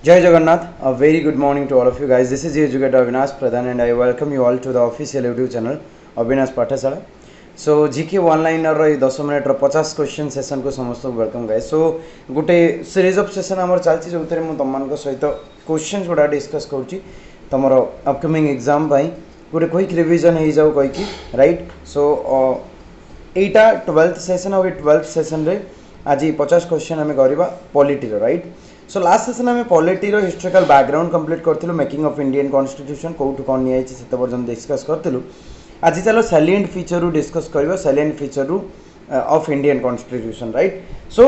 Jai Jagannath, a very good morning to all of you guys. This is your educator Avinash Pradhan and I welcome you all to the official YouTube channel Avinash Pathasala. So GK one-liner row 10 minute row 50 question session को समस्त welcome guys. सो गोटे series of session हमर चलछि जोतरे मु तमन को सहित questions गुडा discuss करछि तमरो upcoming exam भाई गोटे क्विक रिवीजन हे जाऊ कहि कि राइट. सो एटा 12th सेशन और 12th सेशन रे आज 50 क्वेश्चन हमें करबा पॉलिटी रो राइट. सो लास्ट सेशन में पॉलिटी रो हिस्टोरिकल बैकग्राउंड कंप्लीट करथिलु मेकिंग ऑफ इंडियन कॉन्स्टिट्यूशन कोठु कोन नि आइछि सेते पर्यंत डिस्कस करथिलु. आज चलो सैलिएंट फीचर रू डिस्कस करबा सैलिएंट फीचर रू of Indian constitution right. So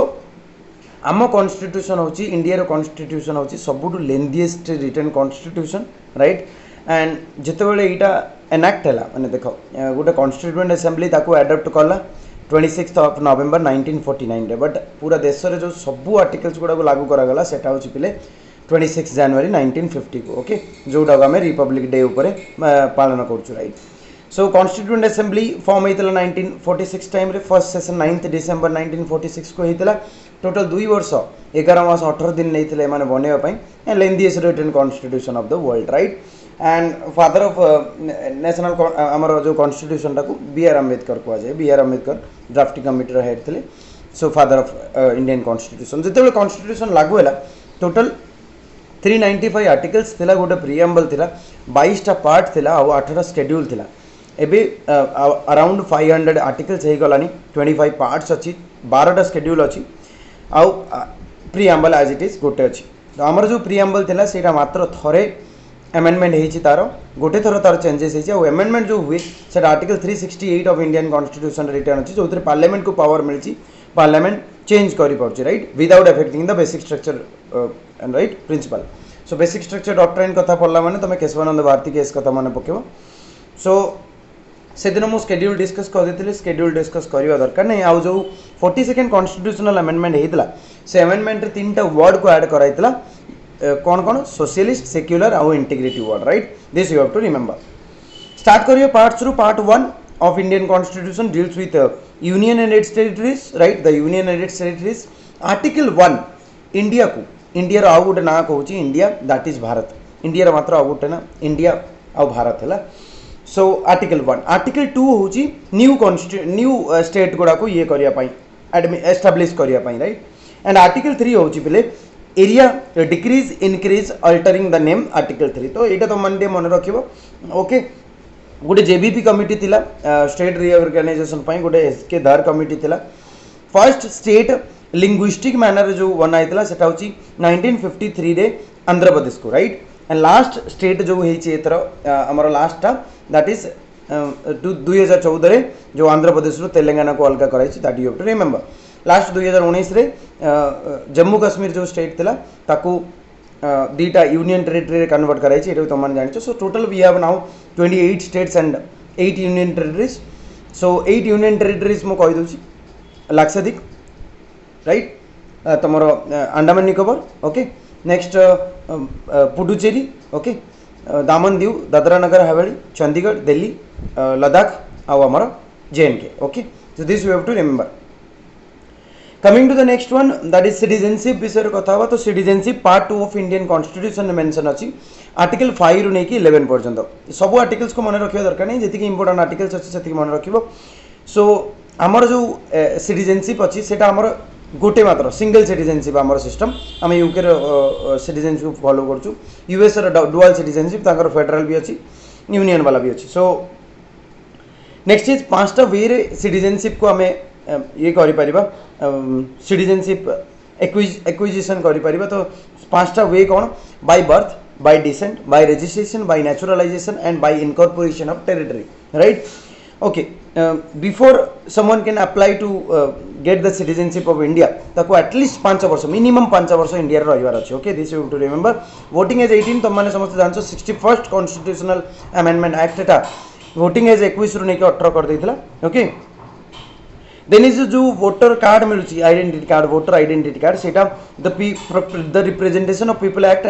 आम कॉन्स्टिट्यूशन होची इंडिया रो कॉन्स्टिट्यूशन होची सबुटु lengthiest written constitution right. And जिते बेले एटा एनैक्ट हैला माने देखो गोटे कॉन्स्टिट्यूएंट असेंबली ताको एडॉप्ट करला 26 ऑफ नवंबर 1949 रे. बट पूरा देश रे जो सबु आर्टिकल्स गुडा को लागू करा गला सेटा होची पिले 26 जनवरी 1950 को ओके जोडा हम रिपब्लिक डे ऊपर पालन करछु राइट. सो कॉन्स्टिट्यूएंट असेंबली फॉर्म होता 1946 टाइम रे फर्स्ट सेशन 9 डिसेंबर 1946 को होता. टोटल 2 वर्ष 11 मास 18 दिन नहीं माने बनवाई and lengthiest written constitution of the world right. And father of national आमर जो कॉन्स्टिट्यूशन टाको बी.आर. अम्बेडकर कह जाए. B R. Ambedkar drafting committee head थे. So father of Indian constitution जिते कॉन्स्टिट्यूशन लागू है टोटल 395 आर्टिकल्स थिला गोटे प्रिएम्बल थिला 22टा पार्ट थिला और 8टा शेड्यूल थिला. एबे अराउंड 500 आर्टिकल्स हो गलानी 25 पार्ट्स अच्छी 12टा शेड्यूल अच्छी आउ प्रिएम्बल एज इट इज गोटे अच्छी. तो आमर जो प्रिएम्बल थिला सेटा मात्र थरे अमेंडमेंट होती तार गोटे थर तार चेंजेस होती और अमेंडमेंट जो हुए से article 368 of Indian constitution written अच्छी जो पार्लियामेंट को पावर मिली पार्लियामेंट चेंज कर पार्टी right without affecting the basic structure right principle. So basic structure doctrine कथा पढ़ला माने तुम केशवानंद भारती केस कथा मन पकेब. सो से दिन मुझे शेड्यूल डिस्कस कर देती शेड्यूल डिस्कस करवा दरकार नहीं. आउ जो 42nd कॉन्स्टिट्यूशनल अमेंडमेंट होता से अमेंडमेंट 3टा वर्ड को ऐड कराइला कौन कौन सोशलिस्ट सेक्युलर आउ integrity word right. This you have to remember. Start करिए पार्ट्स रू. Part 1 of Indian constitution deals with union and its territories right. The union and its territories article 1 India को India आउ गोटे ना कहूँ India that is Bharat. India मात्र आउ गोटे ना इंडिया आउ भारत है. सो आर्टिकल 1 आर्टिकल 2 हूँ न्यू स्टेट गुड़ा को ये करने एस्टाब्लीश करने राइट. एंड आर्टिकल 3 हूँ पे area decrease increase altering the name article 3. तो ये तुम मैंने मन रख ओके. गोटे जेबीपी कमिटी थिला स्टेट रिऑर्गेनाइजेशन गोटे एसके धर कमिटी थिला. फर्स्ट स्टेट लिंग्विस्टिक मैनर जो बनाई सेटा हूँ 1953 रे आंध्र प्रदेश को राइट. एंड लास्ट स्टेट जो होथर आमर लास्टा दैट इज 2014 रे जो आंध्र प्रदेश रो तेलंगाना को अलग कराई that you have to remember. Last 2019 रे जम्मू काश्मीर जो स्टेट थिला ताकू 2टा यूनियन टेरिटरी रे कन्वर्ट कराई ये तुम मैंने जान. So total we have now 28 states and 8 union territories. So 8 union territories मु कहि दूची लाक्षाद्वीप राइट तुमर Andaman Nicobar okay. Next Puducherry okay Daman Diu Dadra Nagar Haveli Chandigarh Delhi Ladakh आउ आमर JNK okay. So this you have to remember. Coming to the next one that is citizenship विषय कथा हुआ. तो citizenship part 2 of Indian constitution mention अच्छी आर्टिकल 5 रू नहीं 11 पर्यंत. सब आर्टिकल्स को मन रखा दरकार नहीं जी इंपोर्टाट आर्टिकल्स अच्छी से मन रख. सो आमर जो सिटीजनशिप अच्छी सेटा आमर गोटे मात्र सिंगल सिटीजनशिप आमर सिस्टम आम यूके सिटीजनशिप फॉलो करूँ. यूएस डुअल सिटीजनशिप ताकर फेडरल भी अच्छी यूनियन वाला भी अच्छी. सो नेक्स्ट इज 5टा वे रे सिटीजनशिप को आम ये कर सिटीजनशिप एक्विजिशन कर. तो 5टा वे कौन by birth by descent by registration by naturalisation and by incorporation of territory right. Okay before someone can apply to get the citizenship of India ताको एटलिस्ट 5 वर्ष मिनिमम 5 वर्ष इंडिया रहिबार अछि okay. This you to remember. Voting age 18 तुम मैंने समस्त जानছো 61st constitutional amendment act एटा वोटिंग एज 21 रू नहीं 18 कर देथिला ओके. देन इज जो voter card मिलुची identity card voter identity card सेटा the representation of people act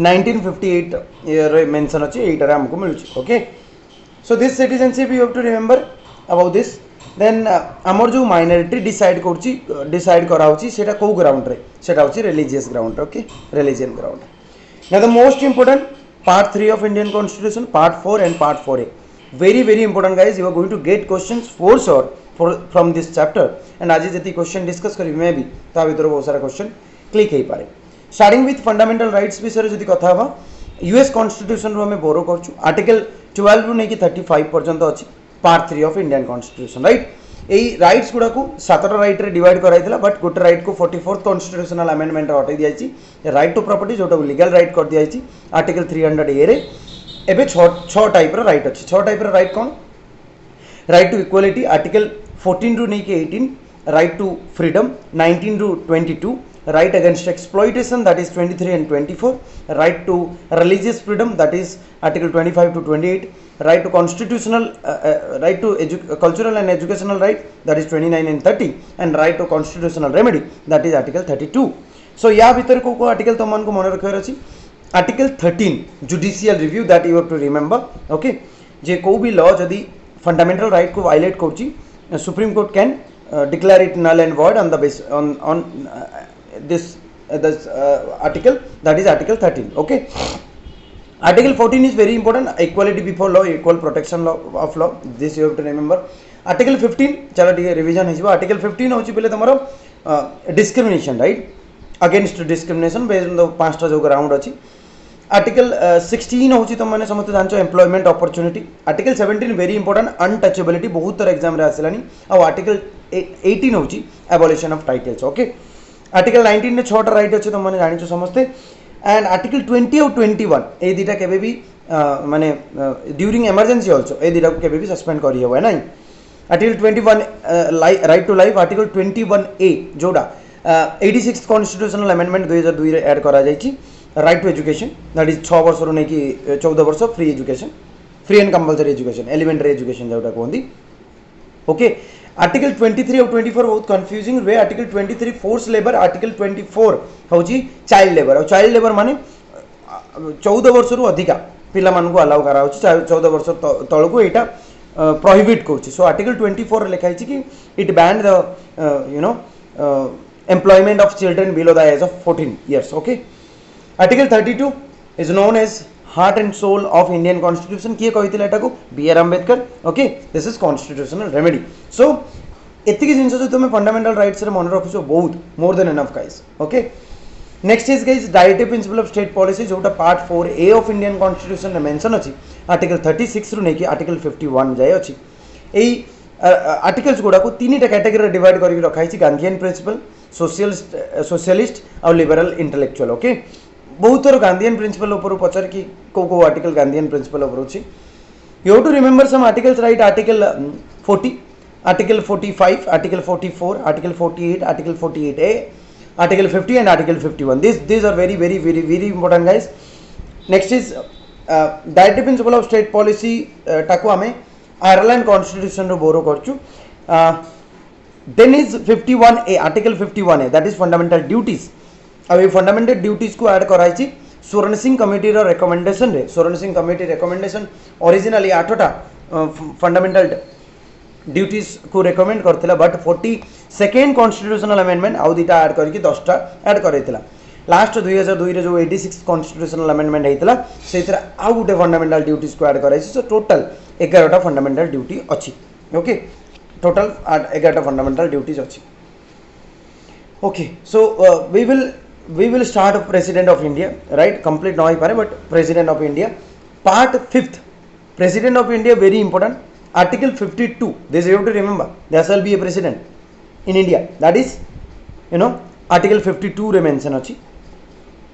1958 रे मेंशन अछि एटा हमको मिलुची okay. So this citizenship you have to remember about this. Then आमर जो माइनॉरिटी डिसाइड करा कौ ग्राउंड रे सेटा होची religious ground okay religion ground. Now the most important part 3 of Indian Constitution, part 4 and part 4a. Very very important guys, you are going to get questions for sure from this chapter, and आज जति question discuss करी मैं भी ता भीतर बहुत सारा question click हो पारे. Starting with fundamental rights विषय जति कथा हवा, US Constitution रो हमें बोरो करछु, आर्टिकल 12 रू नहीं कि 35 पर्यंत अछि part 3 of Indian Constitution, right? এই রাইটস গুড়া সাতটা রাইট রে ডিভাইড করাইছিলা, বাট গোটে রাইট কু 44th কনস্টিट्यूशनल अमेंडमेंट हटाई दियाची, राइट टू प्रॉपर्टी जोटा लीगल राइट कर दियाची आर्टिकल 300 ए रे. एबे 6 टाइप रो राइट अछि. 6 टाइप रो राइट कोन? राइट टू इक्वालिटी आर्टिकल 14 रू नहीं कि 18, राइट टू फ्रीडम 19 रू 22, right against exploitation that is 23 and 24, right to religious freedom that is article 25 to 28, right to constitutional right to cultural and educational right that is 29 and 30, and right to constitutional remedy that is article 32. So या भीतर को article तो मन को मन रखिବାର अछि. Article 13 judicial review that you have to remember. Okay, जे को भी लॉ जदी फंडामेंटल राइट को वायलेट करछि, supreme court can declare it null and void on the base on this article, that is article 13. Okay, article 14 is very important, equality before law, equal protection law of law, this you have to remember. article 15 चलो ठीक है revision है. article 15 होची पहले तुम्हारो discrimination, right, against discrimination based on the पांचटा जो ground अछि. article 16 होची तुम माने समस्त जानचो employment opportunity. article 17 very important untouchability, बहुत तर एग्जाम रे आसिलानी. और article 18 होची abolition of titles. okay, article 19 ने 6टा राइट अच्छे तुम मैंने जानी समस्ते. एंड आर्टिकल 20 और 21 ये दुटा केबे भी माने ड्यूरिंग इमरजेंसी आल्सो ये दुटा को केबे भी सस्पेंड करी हो ना. Article 21 right to life, article 21 A जोड़ा 86th कॉन्स्टिट्यूशनल अमेंडमेंट 2002 रे ऐड करा जायछि, right to education that is 6 वर्ष रो नै कि 14 वर्ष free education, free and compulsory education, elementary education जोटा कहंदी. ओके, आर्टिकल 23 और 24 बहुत कंफ्यूजिंग वे. आर्टिकल 23 फोर्स लेबर, आर्टिकल 24 होची चाइल्ड लेबर. और चाइल्ड लेबर माने 14 वर्ष रु अधिका पिला मान को अलाउ करा होची, 14 वर्ष तळ को एटा प्रोहिबिट करची. सो आर्टिकल 24 लिखाई छी कि it ban the you know employment of children below the age of 14 years. Okay, article 32 is known as heart and soul of Indian constitution. किए कहिथिला एटा को? B R Ambedkar. Okay, this is constitutional remedy. So एतिकी things जो तुम fundamental rights रे मन रखुछो बहुत more than enough guys. Okay, next is guys directive principle of state policy जोटा part 4 A of Indian constitution रे मेंशन अछि. आर्टिकल 36 रु नै कि आर्टिकल 51 जाय अछि. एई आर्टिकल्स गुडा को तीनटा कैटेगरी रे डिवाइड करके रखाई छी. गांधीयन प्रिंसिपल, सोशलिस्ट और लिबरल इंटेलेक्चुअल. ओके, बहुत थोर गांधीयन प्रिंसिपल ऊपर पचार कि को आर्टिकल गांधीयन प्रिंसिपल ऊपर अछि. You have to remember some articles, right? Article 40, article 45, article 44, article 48, article 48A, article 50 and article 51. These are very important guys. Next is directive principle of state policy टाको हमें Ireland constitution रो borrow करछु. Then is 51A, article 51A, that is fundamental duties. अब ये fundamental duties को add कराई छी स्वर्ण सिंह कमिटी रो रिकमेंडेशन रे. Swaran Singh committee recommendation originally 8टा फंडामेंटल ड्यूटीज को रिकमेंड करथिला, बट 42nd कॉन्स्टिट्यूशनल अमेंडमेंट आउ दिटा ऐड करके 10टा ऐड करैतिला. लास्ट 2002 रे जो 86th कॉन्स्टिट्यूशनल अमेंडमेंट हेतिला सेथरा आउ गुटे फंडामेंटल ड्यूटीज को ऐड कराई छी. सो टोटल 11टा फंडामेंटल ड्यूटी अछि. ओके, टोटल 11टा फंडामेंटल ड्यूटीज अछि. Okay, so we will start president of India, right? Complete no pare, but president of India part 5th president of India very important. Article 52, this you have to remember, there shall be a president in India, that is article 52 re mention achi.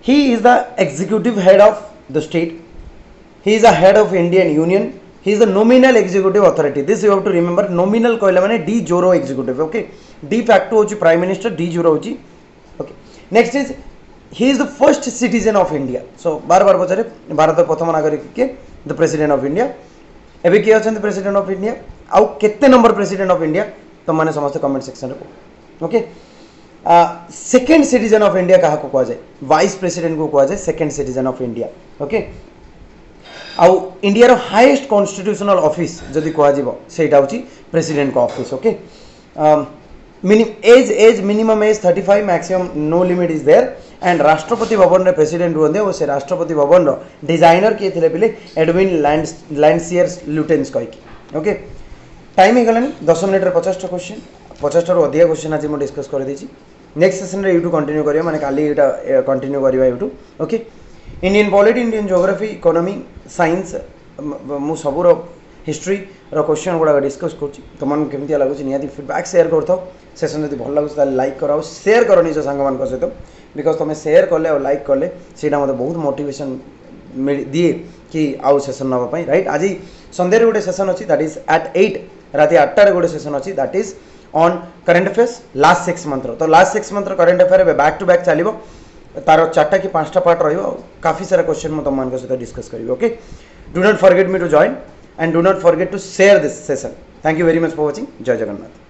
He is the executive head of the state, he is the head of Indian Union, he is the nominal executive authority. This you have to remember. Nominal कहला माने de jure executive. Okay, de facto होची prime minister, de jure होची. Okay, next is he is the first citizen of India. So बार बार पचारे भारत प्रथम नागरिक के the president of India. एबे किए अछन president of India आउ केते नंबर president of India तो माने समस्त कमेंट सेक्शन रे. Okay, second citizen of India कहा को कहा जाए? वाइस प्रेसिडेंट को कहा जाए second citizen of India. Okay, आउ इंडिया रो हाईएस्ट कॉन्स्टिट्यूशनल ऑफिस जदी कहा जीवो सेटा होची प्रेसिडेंट को office. Okay, as minimum age 35 maximum no limit is there and Rashtrapati Bhavan रे प्रेसिडेंट रुहंदे और से राष्ट्रपति भवन रो डिजाइनर किए थिले बिले एडविन लैंडसियर्स लुटेंस कहि ओके टाइम हेगलानी 10 मिनिट रे 50 टा क्वेश्चन 50 टा अधिक क्वेश्चन आज मैं डिस्कस कर देछि नेक्स्ट सेशन रे यूट्यूब कंटिन्यू करिया माने काली एटा कंटिन्यू करिवा YouTube okay Indian polity Indian geography economy science मु सबुर हिस्ट्री रो क्वेश्चन गुड़ा डिस्कस करुँच तुम केमती लगुच निहाती फीडबैक शेयर कर सेशन जब भल लगुच लाइक कर शेयर कर निज सांग मान सहित बिकज तुम शेयर कले और लाइक कले सीटा मत बहुत मोटिवेशन दिए कि आउ सेशन नापी राइट आज संध्यारे गोटे सेशन अच्छी दैट इज एट 8 राति 8 गोटे सेशन अच्छी that is on current affairs last 6 month तो last 6 month current affair back to back चलो तार 4टा कि 5टा पार्ट काफी सारा क्वेश्चन मैं तुम सहित डिस्कस करी okay do not forget me to join and do not forget to share this session. Thank you very much for watching. Jai Jagannath.